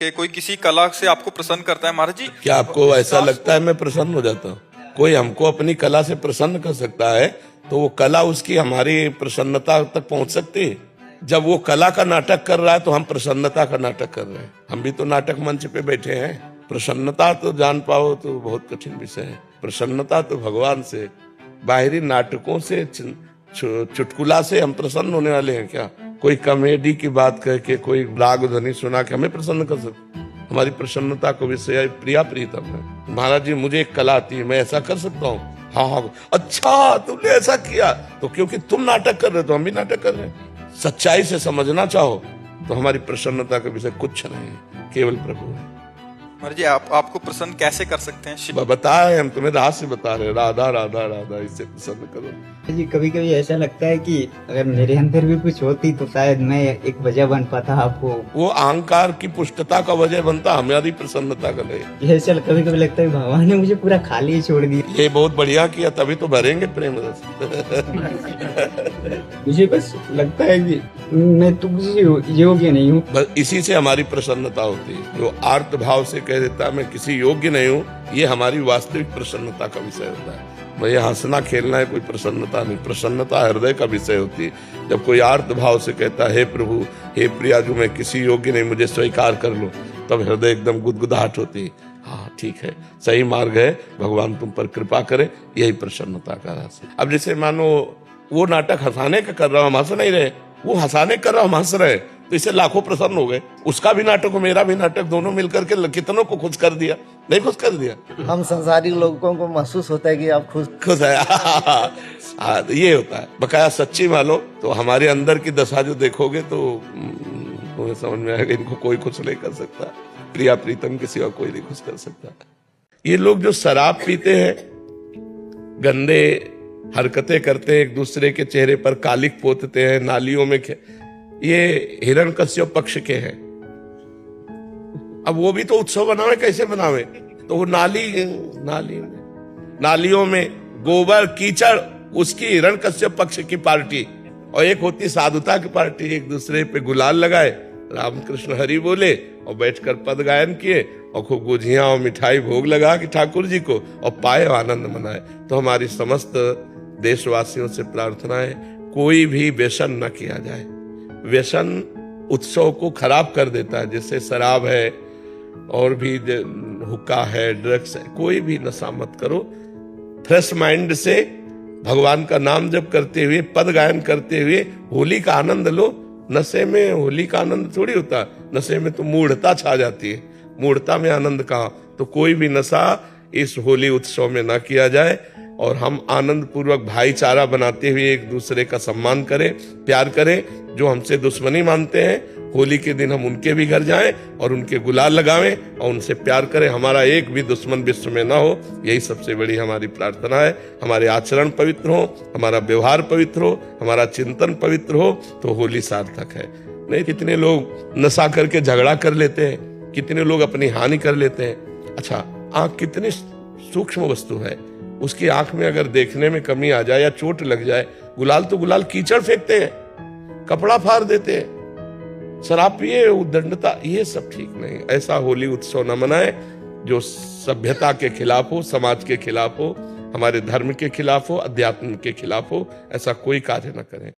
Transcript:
कि कोई किसी कला से आपको प्रसन्न करता है महाराज जी। क्या आपको ऐसा लगता है मैं प्रसन्न हो जाता हूँ? कोई हमको अपनी कला से प्रसन्न कर सकता है तो वो कला उसकी हमारी प्रसन्नता तक पहुंच सकती है। जब वो कला का नाटक कर रहा है तो हम प्रसन्नता का नाटक कर रहे हैं। हम भी तो नाटक मंच पे बैठे हैं। प्रसन्नता तो जान पाओ तो बहुत कठिन विषय है। प्रसन्नता तो भगवान से, बाहरी नाटकों से, चुटकुला से हम प्रसन्न होने वाले हैं क्या? कोई कॉमेडी की बात करके, कोई राग ध्वनि सुना के हमें प्रसन्न कर सकते? हमारी प्रसन्नता को विषय प्रिया प्रीतम है। महाराज जी मुझे एक कला आती है, मैं ऐसा कर सकता हूँ। हाँ, अच्छा तुमने ऐसा किया तो क्योंकि तुम नाटक कर रहे हो तो हम भी नाटक कर रहे हैं। सच्चाई से समझना चाहो तो हमारी प्रसन्नता का विषय कुछ नहीं है, केवल प्रभु है। महाराज जी आपको प्रसन्न कैसे कर सकते हैं? बताए, हम तुम्हें रहस्य बता रहे, राधा राधा राधा, इससे प्रसन्न करो। जी कभी कभी ऐसा लगता है कि अगर मेरे अंदर भी कुछ होती तो शायद मैं एक वजह बन पाता आपको। वो अहंकार की पुष्टता का वजह बनता, हमारी प्रसन्नता का नहीं। ऐसा कभी कभी लगता है भगवान ने मुझे पूरा खाली छोड़ दिया। ये बहुत बढ़िया किया, तभी तो भरेंगे प्रेम रस। मुझे बस लगता है कि मैं तुमसे योग्य नहीं हूँ। बस इसी से हमारी प्रसन्नता होती है। जो आर्त भाव से कह देता है मैं किसी योग्य नहीं हूँ, ये हमारी वास्तविक प्रसन्नता का विषय होता है। भाई हंसना खेलना है कोई प्रसन्नता नहीं। प्रसन्नता हृदय का विषय होती है। जब कोई आर्त भाव से कहता है हे प्रभु, हे प्रिया, जो मैं किसी योग्य नहीं, मुझे स्वीकार कर लो, तब हृदय एकदम गुदगुदाहट होती है। हाँ ठीक है, सही मार्ग है, भगवान तुम पर कृपा करे, यही प्रसन्नता का रहस्य। अब जैसे मानो वो नाटक हंसाने का कर रहा हूँ, हम हंस नहीं रहे, वो हंसाने कर रहा हूँ, हम हंस रहे, तो इससे लाखों प्रसन्न हो गए। उसका भी नाटक हो, मेरा भी नाटक, दोनों मिलकर के कितनों को खुश कर दिया। नहीं खुश कर दिया? हम संसारिक लोगों को महसूस होता है कि आप खुश है। ये होता है बकाया। सच्ची मानो तो हमारे अंदर की दशा जो देखोगे तो तुम्हें समझ में आएगा, इनको कोई खुश नहीं कर सकता। प्रिया प्रीतम के सिवा कोई नहीं खुश कर सकता। ये लोग जो शराब पीते हैं, गंदे हरकतें करते हैं, एक दूसरे के चेहरे पर कालिक पोतते हैं, नालियों में, ये हिरण्यकश्यप पक्ष के हैं। अब वो भी तो उत्सव बनावे, कैसे बनावे? तो वो नालियों में गोबर कीचड़, उसकी हिरण्यकश्यप पक्ष की पार्टी, और एक होती साधुता की पार्टी। एक दूसरे पे गुलाल लगाए, रामकृष्ण हरि बोले और बैठकर पद गायन किए और खूब गुझिया और मिठाई भोग लगा कि ठाकुर जी को, और पाए आनंद मनाए। तो हमारी समस्त देशवासियों से प्रार्थना है, कोई भी व्यसन न किया जाए। व्यसन उत्सव को खराब कर देता है, जैसे शराब है और भी हुक्का है, ड्रग्स है, कोई भी नशा मत करो। फ्रेश माइंड से भगवान का नाम जप करते हुए, पद गायन करते हुए होली का आनंद लो। नशे में होली का आनंद थोड़ी होता, नशे में तो मूढ़ता छा जाती है। मूढ़ता में आनंद कहाँ? तो कोई भी नशा इस होली उत्सव में ना किया जाए, और हम आनंद पूर्वक भाईचारा बनाते हुए एक दूसरे का सम्मान करें, प्यार करें। जो हमसे दुश्मनी मानते हैं, होली के दिन हम उनके भी घर जाएं और उनके गुलाल लगावें और उनसे प्यार करें। हमारा एक भी दुश्मन विश्व में ना हो, यही सबसे बड़ी हमारी प्रार्थना है। हमारे आचरण पवित्र हो, हमारा व्यवहार पवित्र हो, हमारा चिंतन पवित्र हो, तो होली सार्थक है। नहीं, कितने लोग नशा करके झगड़ा कर लेते हैं, कितने लोग अपनी हानि कर लेते हैं। अच्छा, आंख कितनी सूक्ष्म वस्तु है, उसकी आंख में अगर देखने में कमी आ जाए या चोट लग जाए, गुलाल तो गुलाल कीचड़ फेंकते हैं, कपड़ा फाड़ देते हैं, शराब पिए, उद्दंडता, ये सब ठीक नहीं। ऐसा होली उत्सव न मनाए जो सभ्यता के खिलाफ हो, समाज के खिलाफ हो, हमारे धर्म के खिलाफ हो, अध्यात्म के खिलाफ हो। ऐसा कोई कार्य न करें।